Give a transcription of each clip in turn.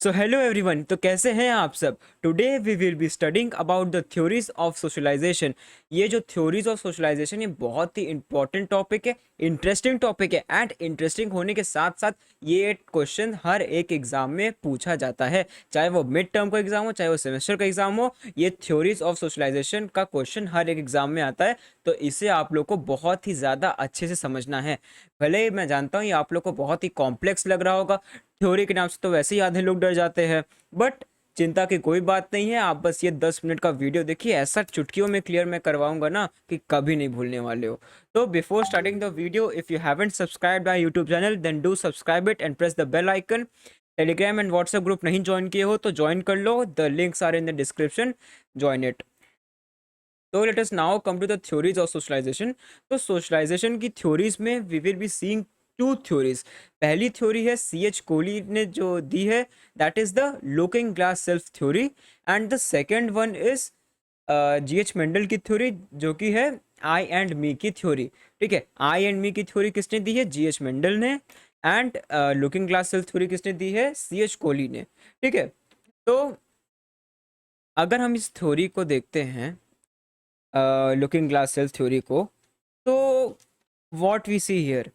So hello everyone, तो कैसे हैं आप सब। Today we will be studying about the theories of socialisation. ये जो थ्योरीज ऑफ सोशलाइजेशन ये बहुत ही इंपॉर्टेंट टॉपिक है, इंटरेस्टिंग टॉपिक है। एंड इंटरेस्टिंग होने के साथ साथ ये क्वेश्चन हर एक एग्जाम में पूछा जाता है, चाहे वो मिड टर्म का एग्जाम हो चाहे वो सेमेस्टर का एग्जाम हो। ये थ्योरीज ऑफ सोशलाइजेशन का क्वेश्चन हर एक एग्जाम में आता है, तो इसे आप लोग को बहुत ही ज़्यादा अच्छे से समझना है। भले ही मैं जानता हूँ ये आप लोग को बहुत ही कॉम्प्लेक्स लग रहा होगा, थ्योरी के नाम से तो वैसे ही आधे लोग डर जाते हैं, बट चिंता की कोई बात नहीं है। आप बस ये 10 मिनट का वीडियो देखिए, ऐसा चुटकियों में क्लियर मैं करवाऊंगा ना कि कभी नहीं भूलने वाले हो। तो before starting the video, if you haven't subscribed my YouTube channel then do subscribe it and press the bell icon. Telegram and WhatsApp group नहीं ज्वाइन किए हो तो ज्वाइन कर लो, the links are in the description, join it. तो let us now come to the theories of socialisation. तो socialisation की theories में we will be seeing two theories. पहली थ्योरी है सी एच कोहली ने जो दी है, that is the looking glass self theory. And the second one is ji H Mendel की theory, जो कि है आई एंड मी की थ्योरी। ठीक है, आई एंड मी की थ्योरी किसने दी है? जी एच मेंडल ने। And looking glass self theory किसने दी है? सी एच कोहली ने। ठीक है, तो अगर हम इस थ्योरी को देखते हैं, लुकिंग ग्लास सेल्फ थ्योरी को, तो व्हाट वी सी हियर,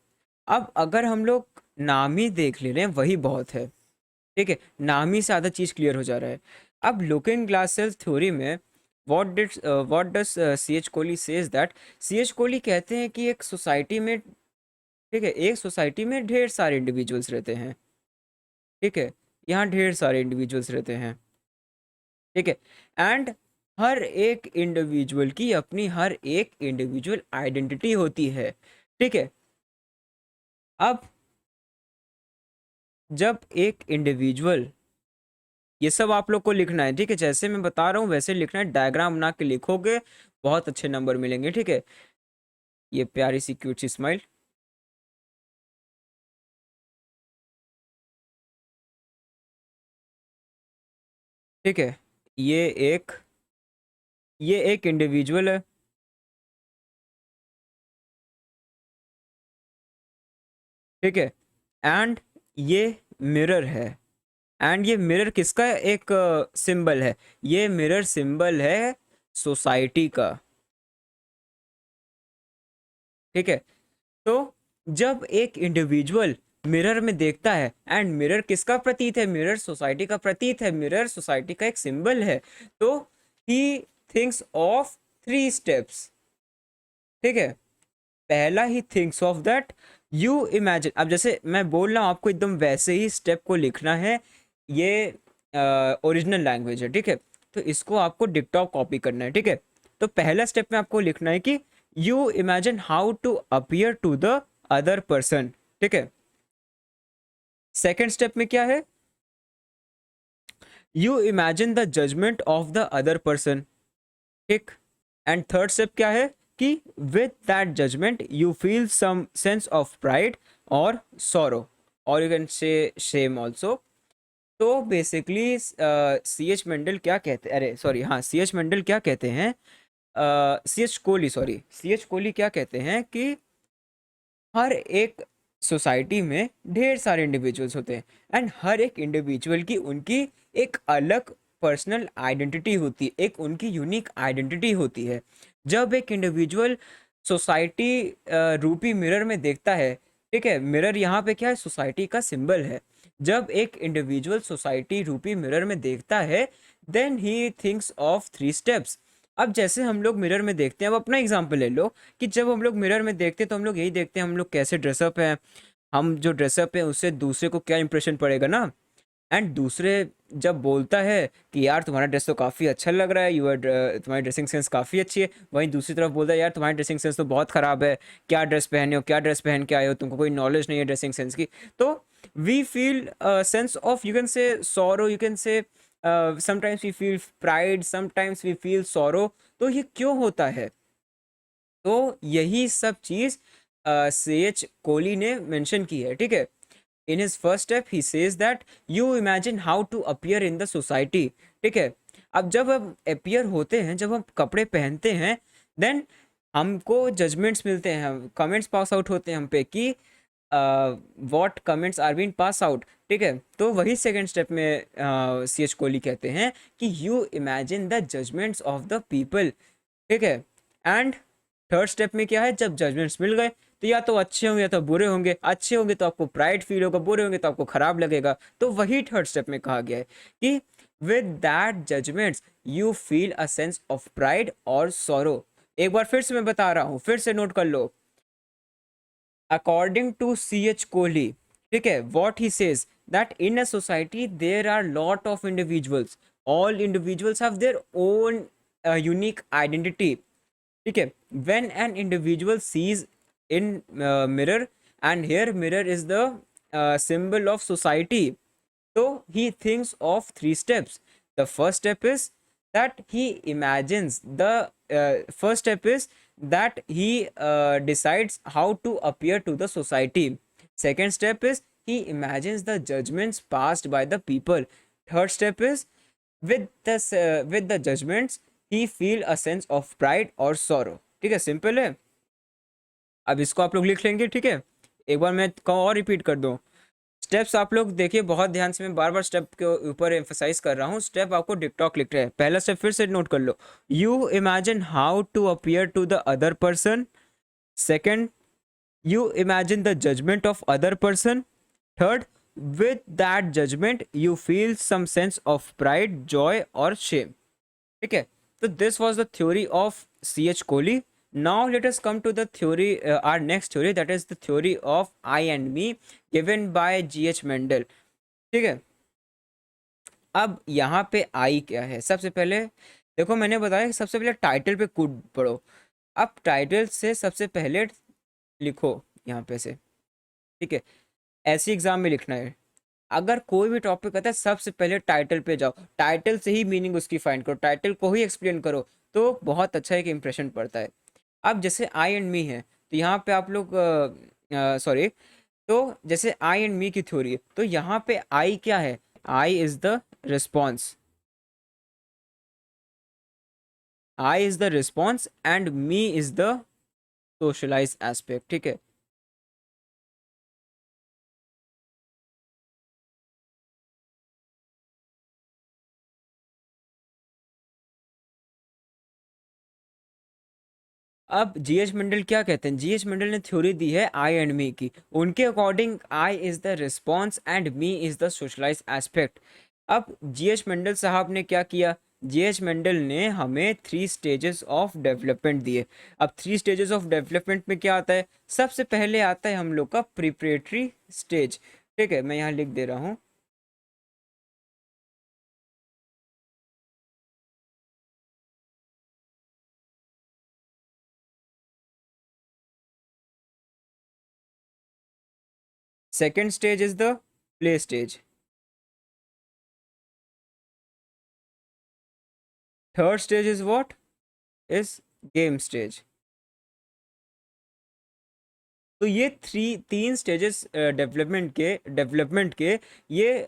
अब अगर हम लोग नाम ही देख ले रहे हैं वही बहुत है। ठीक है, नाम ही से आधा चीज़ क्लियर हो जा रहा है। अब लुकिंग ग्लास सेल्फ थ्योरी में what does C H Cooley says that, C H Cooley कहते हैं कि एक सोसाइटी में, ठीक है, एक सोसाइटी में ढेर सारे इंडिविजुअल्स रहते हैं। ठीक है, यहाँ ढेर सारे इंडिविजुअल्स रहते हैं। ठीक है, एंड हर एक इंडिविजुअल की अपनी हर एक इंडिविजुअल आइडेंटिटी होती है। ठीक है, अब जब एक इंडिविजुअल, ये सब आप लोग को लिखना है। ठीक है, जैसे मैं बता रहा हूँ वैसे लिखना है, डायग्राम बना के लिखोगे बहुत अच्छे नंबर मिलेंगे। ठीक है, ये प्यारी सी क्यूट सी स्माइल। ठीक है, ये एक ये एक इंडिविजुअल है। ठीक है, एंड ये मिरर है। एंड ये मिरर किसका एक सिंबल है? ये मिरर सिंबल है सोसाइटी का। ठीक है, तो जब एक इंडिविजुअल मिरर में देखता है, एंड मिरर किसका प्रतीक है? मिरर सोसाइटी का प्रतीक है, मिरर सोसाइटी का एक सिंबल है। तो ही थिंक्स ऑफ 3 स्टेप्स। ठीक है, पहला ही thinks of that you imagine. अब जैसे मैं बोल रहा हूँ आपको एकदम वैसे ही स्टेप को लिखना है। ये ओरिजिनल लैंग्वेज है। ठीक है, तो इसको आपको डिक्टॉक कॉपी करना है। ठीक है, तो पहला स्टेप में आपको लिखना है कि you imagine how to appear to the other person. ठीक है, सेकेंड स्टेप में क्या है? You imagine the judgement of the other person. ठीक, एंड थर्ड स्टेप क्या है कि with that judgement you feel some sense of pride और सॉरो, और you can say shame also. तो बेसिकली सी एच मेंडल क्या कहते हैं, अरे सॉरी, हाँ, सी एच मेंडल क्या कहते हैं, C H Cooley, sorry, C H Cooley क्या कहते हैं कि हर एक सोसाइटी में ढेर सारे इंडिविजुअल्स होते हैं, एंड हर एक इंडिविजुअल की उनकी एक अलग पर्सनल आइडेंटिटी होती है, एक उनकी यूनिक आइडेंटिटी होती है। जब एक इंडिविजुअल सोसाइटी रूपी मिरर में देखता है, ठीक है, मिरर यहाँ पे क्या है? सोसाइटी का सिंबल है। जब एक इंडिविजुअल सोसाइटी रूपी मिरर में देखता है, then he thinks of 3 steps. अब जैसे हम लोग मिरर में देखते हैं, अब अपना एग्जांपल ले लो कि जब हम लोग मिरर में देखते हैं तो हम लोग यही देखते हैं हम लोग कैसे ड्रेसअप हैं। हम जो ड्रेसअप है उससे दूसरे को क्या इंप्रेशन पड़ेगा ना। एंड दूसरे जब बोलता है कि यार तुम्हारा ड्रेस तो काफ़ी अच्छा लग रहा है, तुम्हारी ड्रेसिंग सेंस काफ़ी अच्छी है, वहीं दूसरी तरफ बोलता है यार तुम्हारी ड्रेसिंग सेंस तो बहुत ख़राब है, क्या ड्रेस पहने हो, क्या ड्रेस पहन के आए हो, तुमको कोई नॉलेज नहीं है ड्रेसिंग सेंस की। तो we feel sense of, you can say sorrow, you can say sometimes we feel pride, sometimes we feel sorrow. तो ये क्यों होता है? तो यही सब चीज़ सी एच कोहली ने मेंशन की है। ठीक है, in his first step he says that you imagine how to appear in the society. ठीक है, अब जब हम अपीयर होते हैं, जब हम कपड़े पहनते हैं, देन हमको जजमेंट्स मिलते हैं, कमेंट्स पास आउट होते हैं हम पे कि what comments are been pass out, ठीक है। तो वही सेकंड स्टेप में सी एच कोहली कहते हैं कि you imagine the judgements of the people, ठीक है। एंड थर्ड स्टेप में क्या है, जब जजमेंट्स मिल गए तो या तो अच्छे होंगे या तो बुरे होंगे, अच्छे होंगे तो आपको प्राइड फील होगा, बुरे होंगे तो आपको खराब लगेगा। तो वही थर्ड स्टेप में कहा गया है कि with that judgements you feel a sense of pride और सॉरो। एक बार फिर से मैं बता रहा हूँ, फिर से नोट कर लो। According to C H Cooley, ठीक है, what he says that in a society there are lot of individuals, all individuals have their own unique identity, ठीक है। When an individual sees in mirror, and here mirror is the symbol of society, so he thinks of three steps. The first step is that he imagines the first step is that he decides how to appear to the society. Second step is he imagines the judgments passed by the people. Third step is with the judgments he feel a sense of pride or sorrow, ठीक है, simple है। अब इसको आप लोग लिख लेंगे, ठीक है। एक बार मैं कहूँ और रिपीट कर दूँ, स्टेप्स आप लोग देखिए बहुत ध्यान से, मैं बार बार स्टेप के ऊपर एम्फसाइज कर रहा हूँ। स्टेप आपको टिकटॉक लिख रहे हैं। पहला स्टेप फिर से नोट कर लो, you imagine how to appear to the other person. Second, you imagine the judgement of other person. Third, with that judgement you feel some sense of pride, joy और shame, ठीक है। तो this was the theory of C H Cooley. Now let us come to the theory, our next theory, that is the theory of I and me, given by G.H. Mendel, ठीक है। अब यहाँ पे I क्या है, सबसे पहले देखो मैंने बताया कि सबसे पहले टाइटल पे कूद पढ़ो। अब टाइटल से सबसे पहले लिखो यहाँ पे से, ठीक है। ऐसे एग्जाम में लिखना है, अगर कोई भी टॉपिक आता है सबसे पहले टाइटल पे जाओ, टाइटल से ही मीनिंग उसकी फाइंड करो, टाइटल को ही एक्सप्लेन करो, तो बहुत अच्छा एक इंप्रेशन पड़ता है। अब जैसे आई एंड मी है, तो यहाँ पे आप लोग सॉरी, तो जैसे आई एंड मी की थ्योरी है, तो यहाँ पे आई क्या है, I is the response, I is the response and me is the socialise aspect, ठीक है। अब जीएच मंडल क्या कहते हैं, जीएच मंडल ने थ्योरी दी है आई एंड मी की। उनके according I is the response and me is the socialise aspect. अब जीएच मंडल साहब ने क्या किया, जीएच मंडल ने हमें 3 स्टेजेस ऑफ डेवलपमेंट दिए। अब 3 स्टेजेस ऑफ डेवलपमेंट में क्या आता है, सबसे पहले आता है हम लोग का प्रिपरेटरी स्टेज, ठीक है। मैं यहाँ लिख दे रहा हूँ, second stage is the play stage, third stage is what, is game stage. तो ये तीन स्टेजेस डेवलपमेंट के ये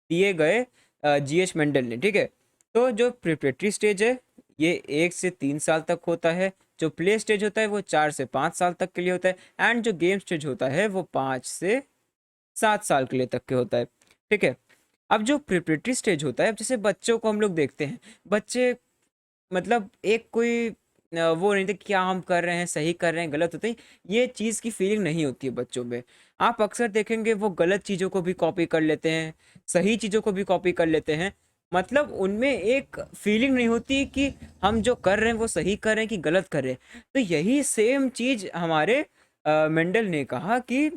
दिए गए जीएच मंडल ने, ठीक है। तो जो प्रिपरेटरी स्टेज है ये 1 से 3 साल तक होता है, जो प्ले स्टेज होता है वो 4 से 5 साल तक के लिए होता है, एंड जो गेम स्टेज होता है वो 5 से 7 साल के लिए तक के होता है, ठीक है। अब जो प्रिपरेटरी स्टेज होता है, अब जैसे बच्चों को हम लोग देखते हैं, बच्चे मतलब एक कोई वो नहीं थे कि क्या हम कर रहे हैं, सही कर रहे हैं, गलत होते हैं, ये चीज़ की फीलिंग नहीं होती है बच्चों में। आप अक्सर देखेंगे वो गलत चीज़ों को भी कॉपी कर लेते हैं, सही चीज़ों को भी कॉपी कर लेते हैं। मतलब उनमें एक फीलिंग नहीं होती कि हम जो कर रहे हैं वो सही कर रहे हैं कि गलत कर रहे हैं। तो यही सेम चीज़ हमारे मेंडल ने कहा कि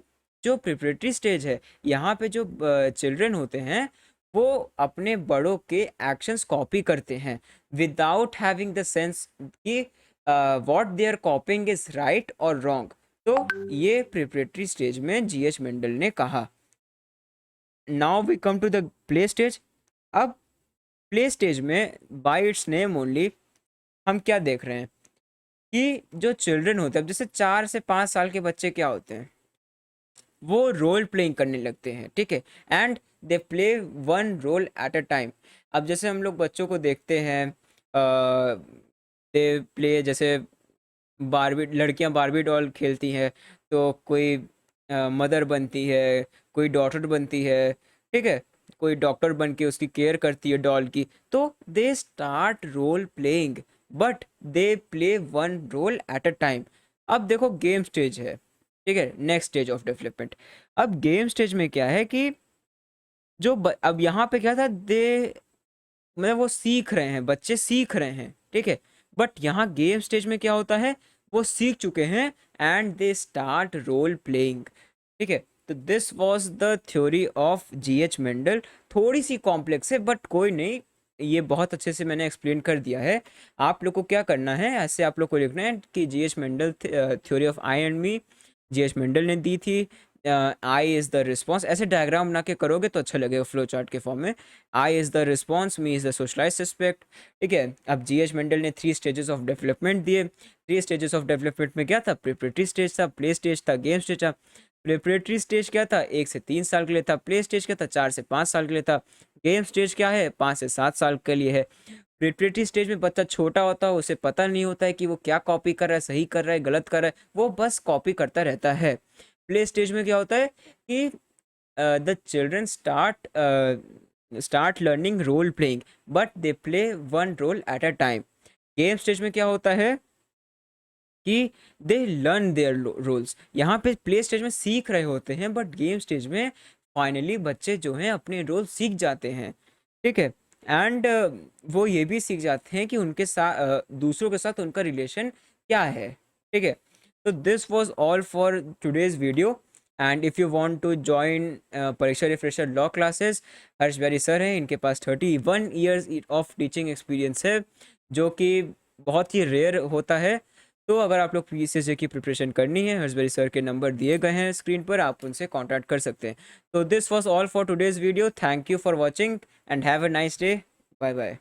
जो प्रिपरेटरी स्टेज है, यहाँ पे जो चिल्ड्रन होते हैं वो अपने बड़ों के एक्शंस कॉपी करते हैं विदाउट हैविंग द सेंस कि what they are copying is right और रॉन्ग। तो ये प्रिपरेटरी स्टेज में जीएच मेंडल ने कहा। Now we come to the play stage. अब प्ले स्टेज में बाय इट्स नेम ओनली हम क्या देख रहे हैं कि जो चिल्ड्रन होते हैं, अब जैसे 4 से 5 साल के बच्चे क्या होते हैं, वो रोल प्लेइंग करने लगते हैं, ठीक है। And they play one role at a time. अब जैसे हम लोग बच्चों को देखते हैं, दे प्ले जैसे बारबी, लड़कियां बारबी डॉल खेलती हैं, तो कोई मदर बनती है, कोई डॉटर बनती है, ठीक है, कोई डॉक्टर बन के उसकी केयर करती है डॉल की। तो they start role playing, but they play one role at a time. अब देखो गेम स्टेज है, ठीक है, नेक्स्ट स्टेज ऑफ डेवलपमेंट। अब गेम स्टेज में क्या है कि अब यहाँ पे क्या था, दे मतलब वो सीख रहे हैं, बच्चे सीख रहे हैं, ठीक है। बट यहाँ गेम स्टेज में क्या होता है, वो सीख चुके हैं and they start role playing, ठीक है। तो this was the theory of GH Mendel. थोड़ी सी कॉम्प्लेक्स है बट कोई नहीं, ये बहुत अच्छे से मैंने एक्सप्लेन कर दिया है। आप लोग को क्या करना है, ऐसे आप लोग को लिखना है कि GH Mendel theory of I and me, GH Mendel ने दी थी। आई इज द रिस्पॉन्स, ऐसे डायग्राम बना के करोगे तो अच्छा लगेगा फ्लो चार्ट के फॉर्म में। I is the response, me is the socialise aspect, ठीक है। अब जीएच मेंडल ने 3 स्टेजेस ऑफ डेवलपमेंट दिए। 3 स्टेजेस ऑफ डेवलपमेंट में क्या था, प्रिपरेटरी स्टेज था, प्ले स्टेज था, गेम स्टेज था। प्रिपरेटरी स्टेज क्या था, 1 से 3 साल के लिए था। प्ले स्टेज क्या था, 4 से 5 साल के लिए था। गेम स्टेज क्या है, 5 से 7 साल के लिए है। प्रिपरेटरी स्टेज में बच्चा छोटा होता है, उसे पता नहीं होता है कि वो क्या कॉपी कर रहा है, सही कर रहा है, गलत कर रहा है, वो बस कॉपी करता रहता है। प्ले स्टेज में क्या होता है कि the children start learning role playing, but they play one role at a time. Game stage में क्या होता है कि दे लर्न देयर रोल्स। यहाँ पे प्ले स्टेज में सीख रहे होते हैं, बट गेम स्टेज में फाइनली बच्चे जो हैं अपने रोल सीख जाते हैं, ठीक है। एंड वो ये भी सीख जाते हैं कि उनके साथ दूसरों के साथ उनका रिलेशन क्या है, ठीक है। तो this was all for today's video. And if you want to join Pariksha refresher law classes, Harsh Berry sir हैं, इनके पास 31 ईयर्स ऑफ टीचिंग एक्सपीरियंस है, जो कि बहुत ही रेयर होता है। तो अगर आप लोग पीसीएसजे की प्रिपरेशन करनी है, हर्षबरी सर के नंबर दिए गए हैं स्क्रीन पर, आप उनसे कांटेक्ट कर सकते हैं। तो this was all for today's video. Thank you for watching and have a nice day. Bye bye.